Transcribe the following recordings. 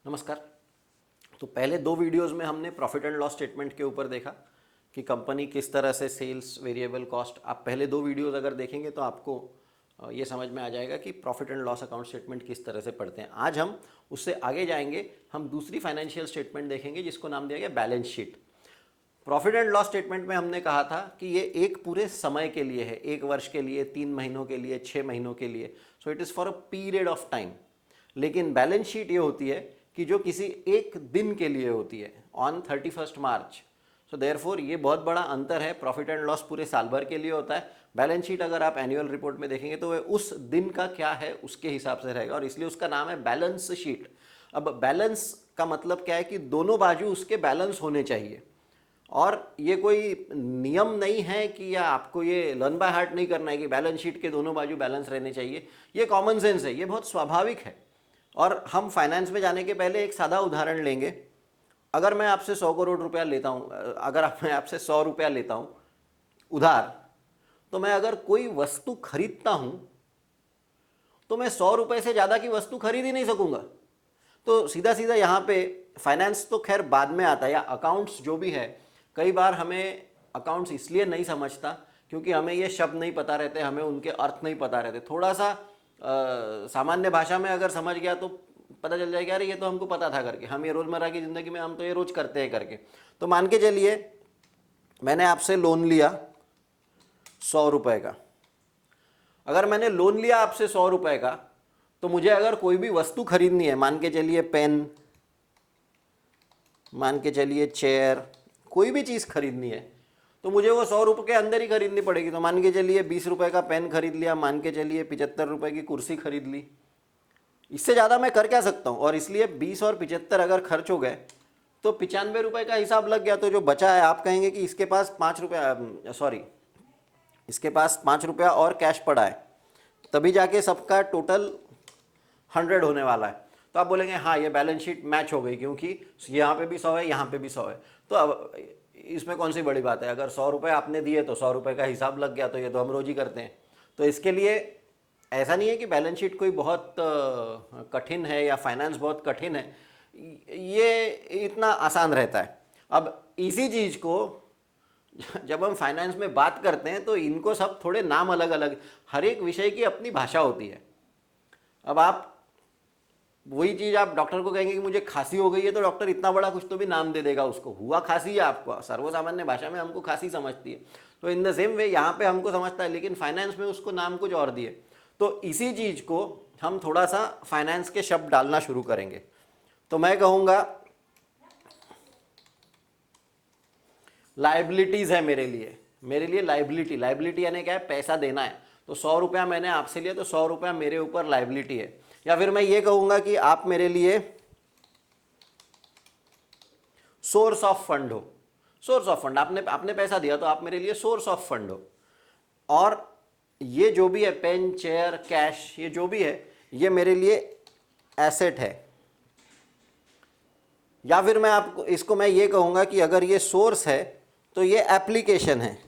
नमस्कार। तो पहले दो वीडियोस में हमने प्रॉफिट एंड लॉस स्टेटमेंट के ऊपर देखा कि कंपनी किस तरह से सेल्स, वेरिएबल कॉस्ट, आप पहले दो वीडियोस अगर देखेंगे तो आपको ये समझ में आ जाएगा कि profit and loss account statement किस तरह से पढ़ते हैं। आज हम उससे आगे जाएंगे, हम दूसरी फाइनेंशियल स्टेटमेंट देखेंगे जिसको नाम दिया गया balance sheet. Profit and loss statement में हमने कहा था कि ये एक पूरे समय के लिए है, 1 वर्ष के लिए, 3 महीनों के लिए, 6 महीनों के लिए, so it is for a period of time. लेकिन बैलेंस शीट ये होती है कि जो किसी एक दिन के लिए होती है, ऑन 31 मार्च। सो देयरफॉर ये बहुत बड़ा अंतर है। प्रॉफिट एंड लॉस पूरे साल भर के लिए होता है, बैलेंस शीट अगर आप एनुअल रिपोर्ट में देखेंगे तो वह उस दिन का क्या है उसके हिसाब से रहेगा, और इसलिए उसका नाम है बैलेंस शीट। अब बैलेंस का मतलब क्या है कि दोनों बाजू उसके बैलेंस होने चाहिए, और ये कोई नियम नहीं है कि या आपको ये लर्न बाय हार्ट नहीं करना है कि बैलेंस शीट के दोनों बाजू बैलेंस रहने चाहिए। ये कॉमन सेंस है, ये बहुत स्वाभाविक है। और हम फाइनेंस में जाने के पहले एक सादा उदाहरण लेंगे। अगर मैं आपसे 100 करोड़ रुपया लेता हूँ, अगर मैं आपसे 100 रुपया लेता हूँ उधार, तो मैं अगर कोई वस्तु खरीदता हूँ तो मैं 100 रुपये से ज़्यादा की वस्तु खरीद ही नहीं सकूँगा। तो सीधा सीधा यहाँ पे फाइनेंस तो खैर बाद में आता है, या अकाउंट्स जो भी है। कई बार हमें अकाउंट्स इसलिए नहीं समझता क्योंकि हमें ये शब्द नहीं पता रहते, हमें उनके अर्थ नहीं पता रहते। थोड़ा सा सामान्य भाषा में अगर समझ गया तो पता चल जाएगा, अरे ये तो हमको पता था करके, हम ये रोज़मर्रा की ज़िंदगी में हम तो ये रोज़ करते हैं करके। तो मान के चलिए मैंने आपसे लोन लिया 100 रुपये का। अगर मैंने लोन लिया आपसे 100 रुपये का, तो मुझे अगर कोई भी वस्तु खरीदनी है, मान के चलिए पेन, मान के चलिए चेयर, कोई भी चीज़ खरीदनी है, तो मुझे वो 100 रुपये के अंदर ही खरीदनी पड़ेगी। तो मान के चलिए 20 रुपये का पेन खरीद लिया, मान के चलिए 75 रुपये की कुर्सी खरीद ली। इससे ज़्यादा मैं कर क्या सकता हूँ? और इसलिए 20 और 75 अगर खर्च हो गए तो 95 रुपये का हिसाब लग गया। तो जो बचा है, आप कहेंगे कि इसके पास 5 रुपया, सॉरी, इसके पास 5 रुपया और कैश पड़ा है, तभी जाके सबका टोटल 100 होने वाला है। तो आप बोलेंगे हाँ ये बैलेंस शीट मैच हो गई, क्योंकि यहाँ पे भी 100 है, यहाँ पे भी 100 है। तो अब इसमें कौन सी बड़ी बात है? अगर 100 रुपये आपने दिए तो 100 रुपये का हिसाब लग गया, तो ये तो हम रोज ही करते हैं। तो इसके लिए ऐसा नहीं है कि बैलेंस शीट कोई बहुत कठिन है या फाइनेंस बहुत कठिन है, ये इतना आसान रहता है। अब इसी चीज़ को जब हम फाइनेंस में बात करते हैं तो इनको सब थोड़े नाम अलग अलग, हर एक विषय की अपनी भाषा होती है। अब आप वही चीज़ आप डॉक्टर को कहेंगे कि मुझे खांसी हो गई है, तो डॉक्टर इतना बड़ा कुछ तो भी नाम दे देगा उसको, हुआ खांसी है, आपको सर्वसामान्य भाषा में हमको खांसी समझती है। तो इन द सेम वे यहाँ पे हमको समझता है, लेकिन फाइनेंस में उसको नाम कुछ और दिए। तो इसी चीज़ को हम थोड़ा सा फाइनेंस के शब्द डालना शुरू करेंगे। तो मैं कहूँगा लाइबिलिटीज़ है मेरे लिए लाइबिलिटी। लाइबिलिटी यानी क्या है? पैसा देना है। तो 100 रुपया मैंने आपसे लिया, तो 100 रुपया मेरे ऊपर लाइबिलिटी है। या फिर मैं ये कहूँगा कि आप मेरे लिए सोर्स ऑफ फंड हो। सोर्स ऑफ फंड, आपने पैसा दिया तो आप मेरे लिए सोर्स ऑफ फंड हो। और ये जो भी है, पेन, चेयर, कैश, ये जो भी है, ये मेरे लिए एसेट है। या फिर मैं आपको इसको मैं ये कहूँगा कि अगर ये सोर्स है तो ये एप्लीकेशन है।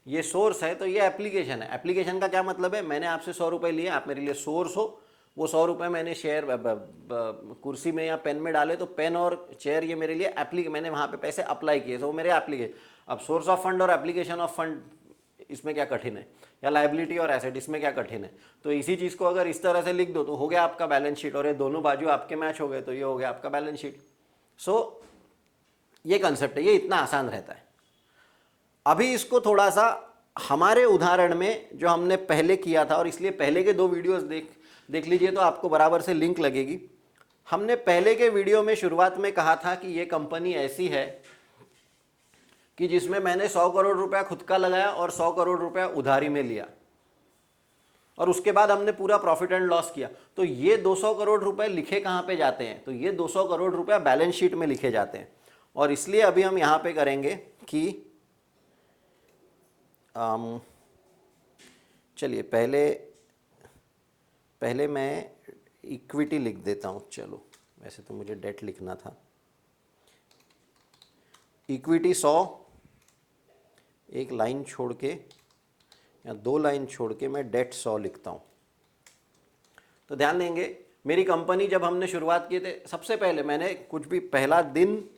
ये सोर्स है तो ये एप्लीकेशन है। एप्लीकेशन का क्या मतलब है? मैंने आपसे 100 रुपये लिए, आप मेरे लिए सोर्स हो। वो 100 रुपये मैंने शेयर कुर्सी में या पेन में डाले, तो पेन और चेयर ये मेरे लिए मैंने वहाँ पे पैसे अप्लाई किए, तो वो मेरे एप्लीकेशन। अब सोर्स ऑफ फंड और एप्लीकेशन ऑफ फंड, इसमें क्या कठिन है? या लाइबिलिटी और एसेट, इसमें क्या कठिन है? तो इसी चीज़ को अगर इस तरह से लिख दो तो हो गया आपका बैलेंस शीट, और ये दोनों बाजू आपके मैच हो गए तो ये हो गया आपका बैलेंस शीट। सो ये कंसेप्ट है, ये इतना आसान रहता है। अभी इसको थोड़ा सा हमारे उदाहरण में जो हमने पहले किया था, और इसलिए पहले के दो वीडियोस देख लीजिए तो आपको बराबर से लिंक लगेगी। हमने पहले के वीडियो में शुरुआत में कहा था कि ये कंपनी ऐसी है कि जिसमें मैंने 100 करोड़ रुपया खुद का लगाया और 100 करोड़ रुपया उधारी में लिया, और उसके बाद हमने पूरा प्रॉफिट एंड लॉस किया। तो ये 200 करोड़ रुपए लिखे कहाँ पे जाते हैं? तो ये 200 करोड़ रुपया बैलेंस शीट में लिखे जाते हैं। और इसलिए अभी हम यहाँ पे करेंगे कि चलिए पहले मैं इक्विटी लिख देता हूँ। चलो, वैसे तो मुझे डेट लिखना था। इक्विटी 100, एक लाइन छोड़ के या 2 लाइन छोड़ के मैं डेट 100 लिखता हूँ। तो ध्यान देंगे, मेरी कंपनी जब हमने शुरुआत किए थे, सबसे पहले मैंने कुछ भी पहला दिन,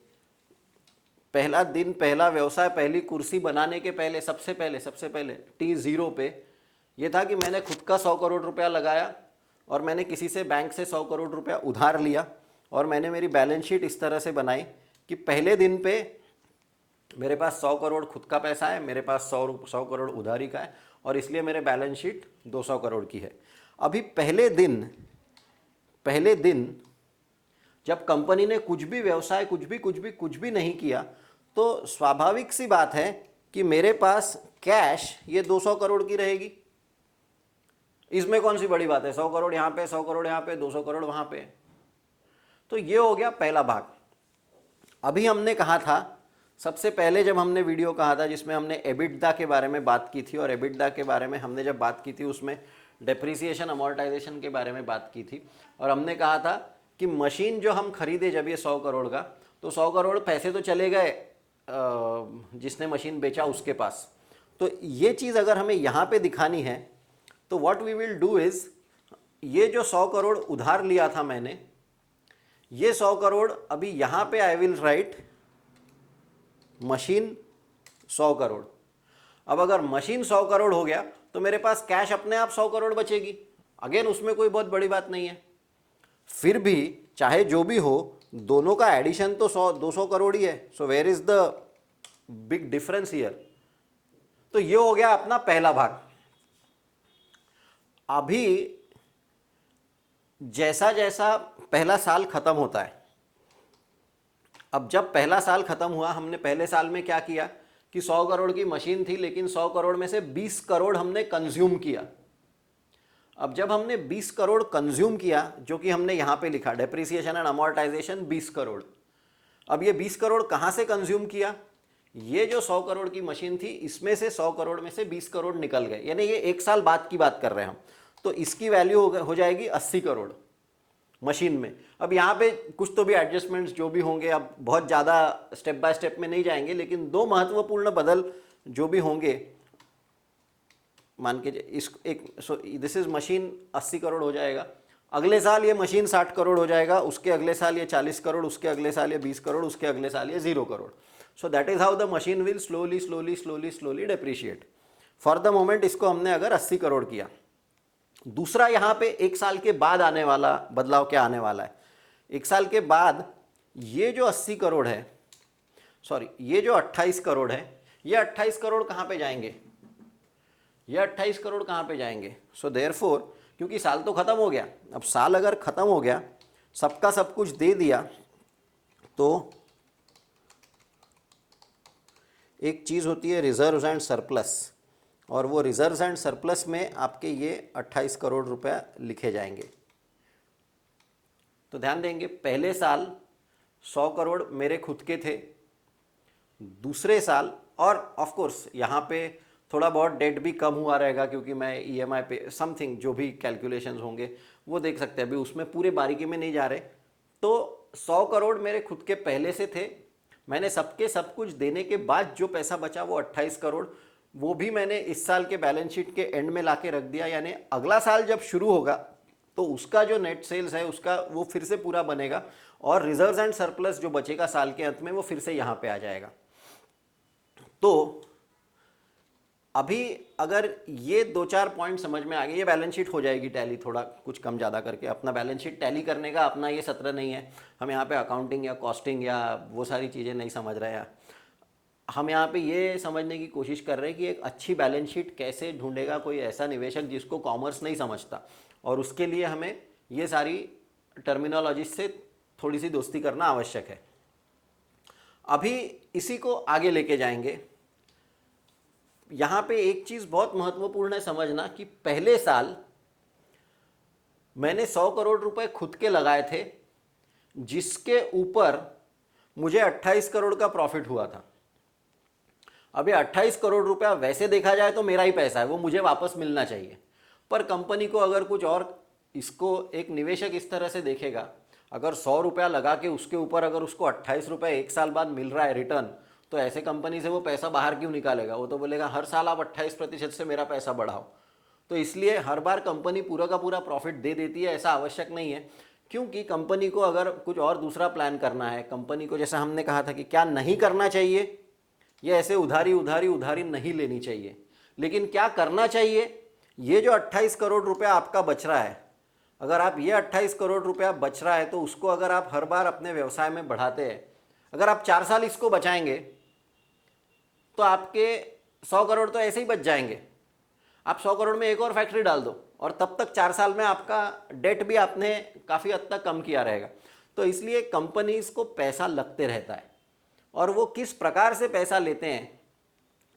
पहला व्यवसाय, पहली कुर्सी बनाने के पहले सबसे पहले T0 पे ये था कि मैंने खुद का 100 करोड़ रुपया लगाया और मैंने किसी से बैंक से 100 करोड़ रुपया उधार लिया और मैंने मेरी बैलेंस शीट इस तरह से बनाई कि पहले दिन पे मेरे पास 100 करोड़ खुद का पैसा है, मेरे पास 100 करोड़ उधारी का है और इसलिए मेरे बैलेंस शीट 200 करोड़ की है। अभी पहले दिन जब कंपनी ने कुछ भी व्यवसाय, कुछ भी नहीं किया, तो स्वाभाविक सी बात है कि मेरे पास कैश ये 200 करोड़ की रहेगी। इसमें कौन सी बड़ी बात है, 100 करोड़ यहाँ पे, 100 करोड़ यहाँ पे, 200 करोड़ वहाँ पे। तो ये हो गया पहला भाग। अभी हमने कहा था, सबसे पहले जब हमने वीडियो कहा था जिसमें हमने एबिटडा के बारे में बात की थी, और एबिटडा के बारे में हमने जब बात की थी उसमें डेप्रिसिएशन अमोर्टाइजेशन के बारे में बात की थी, और हमने कहा था कि मशीन जो हम खरीदे जब ये 100 करोड़ का, तो 100 करोड़ पैसे तो चले गए जिसने मशीन बेचा उसके पास। तो ये चीज़ अगर हमें यहाँ पे दिखानी है तो what we will do is, ये जो 100 करोड़ उधार लिया था मैंने, ये 100 करोड़ अभी यहाँ पे I will write machine 100 crore. अब अगर मशीन 100 करोड़ हो गया तो मेरे पास कैश अपने आप 100 करोड़ बचेगी। अगेन उसमें कोई बहुत बड़ी बात नहीं है। फिर भी चाहे जो भी हो, दोनों का एडिशन तो 200 करोड़ ही है। So where is the big difference here. तो ये हो गया अपना पहला भाग। अभी जैसा जैसा पहला साल खत्म होता है, अब जब पहला साल खत्म हुआ, हमने पहले साल में क्या किया कि 100 करोड़ की मशीन थी, लेकिन 100 करोड़ में से 20 करोड़ हमने कंज्यूम किया। अब जब हमने 20 करोड़ कंज्यूम किया, जो कि हमने यहां पे लिखा डेप्रिसिएशन एंड अमोर्टाइजेशन 20 करोड़। अब ये 20 करोड़ कहां से कंज्यूम किया, ये जो 100 करोड़ की मशीन थी इसमें से 100 करोड़ में से 20 करोड़ निकल गए, यानी ये एक साल बाद की बात कर रहे हैं हम। तो इसकी वैल्यू हो जाएगी 80 करोड़ मशीन में। अब यहाँ पे कुछ तो भी एडजस्टमेंट्स जो भी होंगे, अब बहुत ज़्यादा स्टेप बाय स्टेप में नहीं जाएंगे, लेकिन दो महत्वपूर्ण बदल जो भी होंगे, मान के इस एक, so this is machine 80 crore हो जाएगा, अगले साल ये मशीन 60 करोड़ हो जाएगा, उसके अगले साल ये 40 करोड़, उसके अगले साल ये 20 करोड़, उसके अगले साल ये 0 crore. So that is how the machine will slowly depreciate. For the moment इसको हमने अगर 80 करोड़ किया। दूसरा यहाँ पे एक साल के बाद आने वाला बदलाव क्या आने वाला है, एक साल के बाद ये जो 80 करोड़ है, सॉरी ये जो 28 करोड़ है, ये 28 करोड़ कहाँ पे जाएंगे, ये 28 करोड़ कहाँ पे जाएंगे। सो देयरफॉर, क्योंकि साल तो खत्म हो गया, अब साल अगर खत्म हो गया, सबका सब कुछ दे दिया, तो एक चीज़ होती है रिजर्व्स एंड सरप्लस, और वो रिजर्व्स एंड सरप्लस में आपके ये 28 करोड़ रुपया लिखे जाएंगे। तो ध्यान देंगे, पहले साल 100 करोड़ मेरे खुद के थे, दूसरे साल, और ऑफ कोर्स यहाँ पे थोड़ा बहुत डेट भी कम हुआ रहेगा क्योंकि मैं ईएमआई पे समथिंग जो भी कैलकुलेशंस होंगे वो देख सकते हैं, अभी उसमें पूरे बारीकी में नहीं जा रहे। तो 100 करोड़ मेरे खुद के पहले से थे, मैंने सबके सब कुछ देने के बाद जो पैसा बचा वो 28 करोड़, वो भी मैंने इस साल के बैलेंस शीट के एंड में लाके रख दिया। यानी अगला साल जब शुरू होगा तो उसका जो नेट सेल्स है उसका वो फिर से पूरा बनेगा, और रिजर्व्स एंड सरप्लस जो बचेगा साल के अंत में वो फिर से यहाँ पे आ जाएगा। तो अभी अगर ये 2-4 पॉइंट समझ में आ गए, ये बैलेंस शीट हो जाएगी टैली, थोड़ा कुछ कम ज़्यादा करके। अपना बैलेंस शीट टैली करने का अपना ये सत्र नहीं है, हम यहाँ पे अकाउंटिंग या कॉस्टिंग या वो सारी चीज़ें नहीं समझ रहे हैं। हम यहाँ पे ये समझने की कोशिश कर रहे हैं कि एक अच्छी बैलेंस शीट कैसे ढूंढेगा कोई ऐसा निवेशक जिसको कॉमर्स नहीं समझता, और उसके लिए हमें ये सारी टर्मिनोलॉजी से थोड़ी सी दोस्ती करना आवश्यक है। अभी इसी को आगे लेके जाएंगे। यहाँ पे एक चीज़ बहुत महत्वपूर्ण है समझना कि पहले साल मैंने 100 करोड़ रुपए खुद के लगाए थे, जिसके ऊपर मुझे 28 करोड़ का प्रॉफिट हुआ था। अभी 28 करोड़ रुपया वैसे देखा जाए तो मेरा ही पैसा है, वो मुझे वापस मिलना चाहिए, पर कंपनी को अगर कुछ और, इसको एक निवेशक इस तरह से देखेगा, अगर 100 रुपया लगा के उसके ऊपर अगर उसको 28 रुपये एक साल बाद मिल रहा है रिटर्न, तो ऐसे कंपनी से वो पैसा बाहर क्यों निकालेगा। वो तो बोलेगा हर साल आप 28% से मेरा पैसा बढ़ाओ। तो इसलिए हर बार कंपनी पूरा का पूरा प्रॉफिट दे देती है ऐसा आवश्यक नहीं है, क्योंकि कंपनी को अगर कुछ और दूसरा प्लान करना है, कंपनी को जैसा हमने कहा था कि क्या नहीं करना चाहिए, ये ऐसे उधारी उधारी उधारी नहीं लेनी चाहिए, लेकिन क्या करना चाहिए, ये जो 28 करोड़ रुपया आपका बच रहा है, अगर आप ये 28 करोड़ रुपया बच रहा है तो उसको अगर आप हर बार अपने व्यवसाय में बढ़ाते हैं, अगर आप 4 साल इसको बचाएंगे तो आपके 100 करोड़ तो ऐसे ही बच जाएंगे। आप 100 करोड़ में एक और फैक्ट्री डाल दो और तब तक 4 साल में आपका डेट भी आपने काफ़ी हद तक कम किया रहेगा। तो इसलिए कंपनीज को पैसा लगते रहता है, और वो किस प्रकार से पैसा लेते हैं,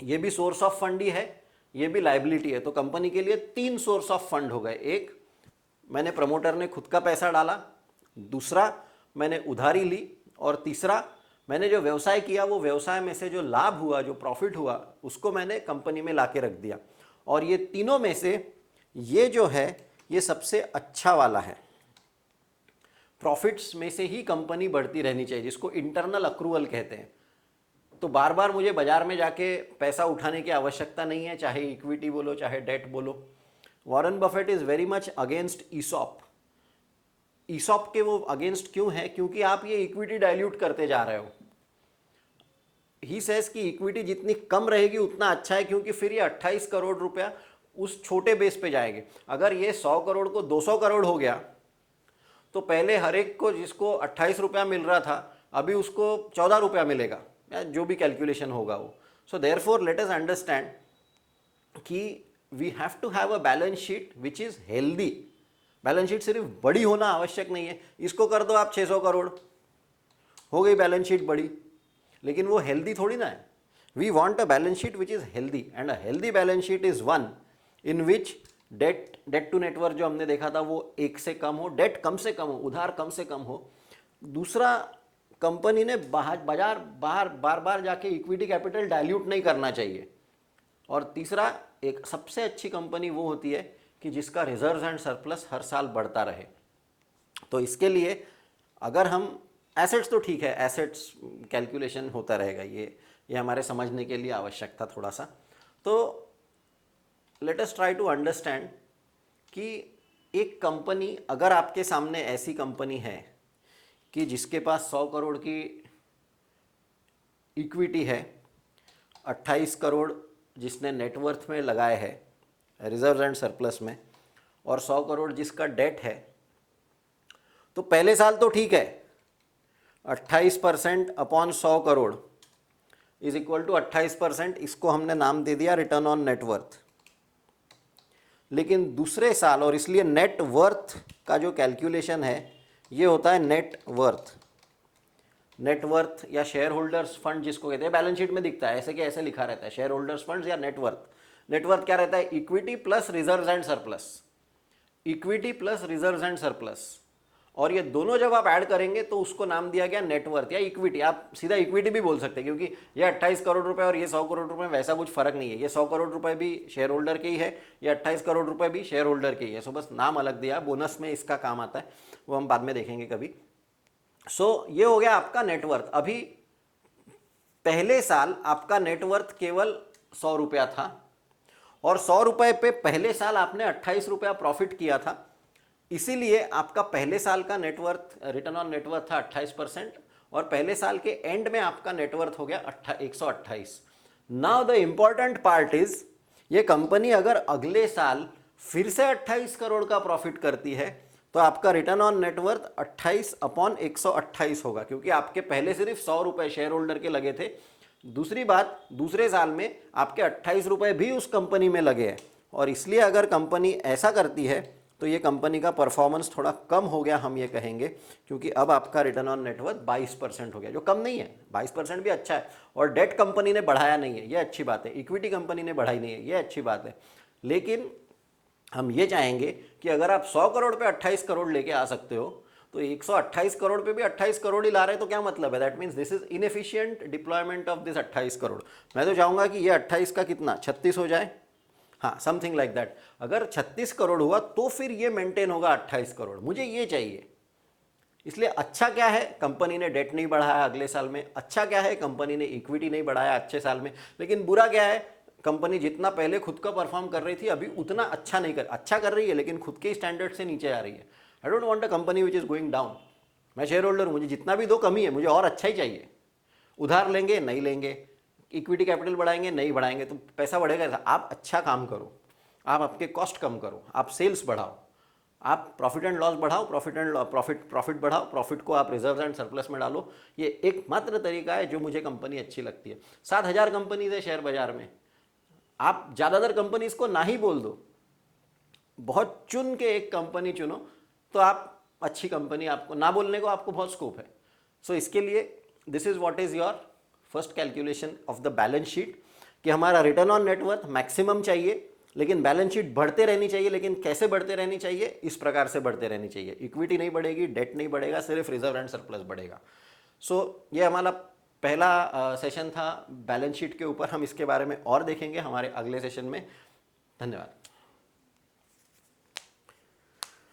ये भी सोर्स ऑफ फंड ही है, ये भी लाइबिलिटी है। तो कंपनी के लिए 3 सोर्स ऑफ फंड हो गए। एक, मैंने प्रमोटर ने खुद का पैसा डाला, दूसरा मैंने उधारी ली, और तीसरा मैंने जो व्यवसाय किया वो व्यवसाय में से जो लाभ हुआ, जो प्रॉफिट हुआ, उसको मैंने कंपनी में लाके रख दिया। और ये तीनों में से ये जो है ये सबसे अच्छा वाला है। प्रॉफिट्स में से ही कंपनी बढ़ती रहनी चाहिए, जिसको इंटरनल अक्रूवल कहते हैं। तो बार बार मुझे बाजार में जाके पैसा उठाने की आवश्यकता नहीं है, चाहे इक्विटी बोलो चाहे डेट बोलो। Warren Buffett is very much against ESOP. ESOP के वो अगेंस्ट क्यों है? क्योंकि आप ये इक्विटी डाइल्यूट करते जा रहे हो। ही सेज कि इक्विटी जितनी कम रहेगी उतना अच्छा है, क्योंकि फिर ये 28 करोड़ रुपया उस छोटे बेस पे जाएंगे। अगर ये 100 करोड़ को 200 करोड़ हो गया तो पहले हर एक को जिसको 28 रुपया मिल रहा था अभी उसको 14 रुपया मिलेगा, या जो भी कैलकुलेशन होगा वो। So therefore let us understand कि we have to have a balance sheet which is healthy. Balance sheet सिर्फ बड़ी होना आवश्यक नहीं है। इसको कर दो आप 600 करोड़, हो गई बैलेंस शीट बड़ी, लेकिन वो हेल्दी थोड़ी ना है। We want a balance sheet which is healthy, and a healthy balance sheet is one in which debt to net worth जो हमने देखा था वो 1 से कम हो, डेट कम से कम हो, उधार कम से कम हो। दूसरा, कंपनी ने बाजार बाहर बार बार जाके इक्विटी कैपिटल डाइल्यूट नहीं करना चाहिए। और तीसरा, एक सबसे अच्छी कंपनी वो होती है कि जिसका रिजर्व्स एंड सरप्लस हर साल बढ़ता रहे। तो इसके लिए अगर हम एसेट्स, तो ठीक है, एसेट्स कैलकुलेशन होता रहेगा, ये हमारे समझने के लिए आवश्यक था थोड़ा सा। तो let us try to understand कि एक कंपनी, अगर आपके सामने ऐसी कंपनी है कि जिसके पास 100 करोड़ की इक्विटी है, 28 करोड़ जिसने नेटवर्थ में लगाए हैं रिजर्व एंड सरप्लस में, और 100 करोड़ जिसका डेट है, तो पहले साल तो ठीक है, 28% upon 100 crore is equal to 28%, इसको हमने नाम दे दिया रिटर्न ऑन नेटवर्थ। लेकिन दूसरे साल, और इसलिए नेट वर्थ का जो कैलकुलेशन है ये होता है नेट वर्थ। नेट वर्थ या शेयर होल्डर्स फंड जिसको कहते हैं, बैलेंस शीट में दिखता है ऐसे कि ऐसे लिखा रहता है शेयर होल्डर्स फंड या नेटवर्थ। नेटवर्थ क्या रहता है? Equity plus reserves and surplus, equity plus reserves and surplus, और ये दोनों जब आप ऐड करेंगे तो उसको नाम दिया गया नेटवर्थ या इक्विटी। आप सीधा इक्विटी भी बोल सकते हैं, क्योंकि ये 28 करोड़ रुपए और ये 100 करोड़ रुपए में वैसा कुछ फर्क नहीं है। ये 100 करोड़ रुपए भी शेयर होल्डर के ही है, ये 28 करोड़ रुपए भी शेयर होल्डर के ही है। सो बस नाम अलग दिया, बोनस में इसका काम आता है, वो हम बाद में देखेंगे कभी। सो ये हो गया आपका नेटवर्थ। अभी पहले साल आपका नेटवर्थ केवल 100 रुपया था, और 100 रुपये पे पहले साल आपने 28 रुपया प्रॉफिट किया था, इसीलिए आपका पहले साल का नेटवर्थ, रिटर्न ऑन नेटवर्थ था 28%, और पहले साल के एंड में आपका नेटवर्थ हो गया 128। Now the important part is, ये कंपनी अगर अगले साल फिर से 28 करोड़ का प्रॉफिट करती है तो आपका रिटर्न ऑन नेटवर्थ 28 अपॉन 128 होगा, क्योंकि आपके पहले सिर्फ 100 रुपए शेयर होल्डर के लगे थे। दूसरी बात, दूसरे साल में आपके 28 रुपए भी उस कंपनी में लगे हैं, और इसलिए अगर कंपनी ऐसा करती है तो ये कंपनी का परफॉर्मेंस थोड़ा कम हो गया, हम ये कहेंगे, क्योंकि अब आपका रिटर्न ऑन नेटवर्थ 22% हो गया, जो कम नहीं है। 22% भी अच्छा है, और डेट कंपनी ने बढ़ाया नहीं है, ये अच्छी बात है। इक्विटी कंपनी ने बढ़ाई नहीं है, ये अच्छी बात है। लेकिन हम ये चाहेंगे कि अगर आप 100 करोड़ पे 28 करोड़ लेके आ सकते हो, तो 128 करोड़ पे भी 28 करोड़ ही ला रहे हैं, तो क्या मतलब है? That means this is inefficient deployment of this 28 crore. मैं तो चाहूँगा कि ये 28 का कितना 36 हो जाए, हाँ, समथिंग लाइक दैट। अगर 36 करोड़ हुआ तो फिर ये मेंटेन होगा 28 करोड़, मुझे ये चाहिए। इसलिए अच्छा क्या है, कंपनी ने डेट नहीं बढ़ाया अगले साल में। अच्छा क्या है, कंपनी ने इक्विटी नहीं बढ़ाया अच्छे साल में। लेकिन बुरा क्या है, कंपनी जितना पहले खुद का परफॉर्म कर रही थी अभी उतना अच्छा कर रही है लेकिन खुद के स्टैंडर्ड से नीचे आ रही है। I don't want a company which is going down. मैं शेयर होल्डर हूँ, मुझे जितना भी दो कमी है, मुझे और अच्छा ही चाहिए। उधार लेंगे नहीं लेंगे, इक्विटी कैपिटल बढ़ाएंगे नहीं बढ़ाएंगे, तो पैसा बढ़ेगा। आप अच्छा काम करो, आप आपके कॉस्ट कम करो, आप सेल्स बढ़ाओ, आप प्रॉफिट एंड लॉस बढ़ाओ, प्रॉफिट बढ़ाओ, प्रॉफिट को आप रिजर्व एंड सरप्लस में डालो। ये एकमात्र तरीका है जो मुझे कंपनी अच्छी लगती है। 7,000 कंपनीज है शेयर बाजार में, आप ज़्यादातर कंपनीज को ना ही बोल दो, बहुत चुन के एक कंपनी चुनो, तो आप अच्छी कंपनी, आपको ना बोलने को आपको बहुत स्कोप है। सो इसके लिए this is what is your first calculation of the balance sheet, कि हमारा रिटर्न ऑन नेटवर्थ मैक्सिमम चाहिए, लेकिन बैलेंस शीट बढ़ते रहनी चाहिए। लेकिन कैसे बढ़ते रहनी चाहिए? इस प्रकार से बढ़ते रहनी चाहिए। इक्विटी नहीं बढ़ेगी, डेट नहीं बढ़ेगा, सिर्फ रिजर्व एंड सरप्लस बढ़ेगा। सो ये हमारा पहला सेशन था बैलेंस शीट के ऊपर। हम इसके बारे में और देखेंगे हमारे अगले सेशन में। धन्यवाद।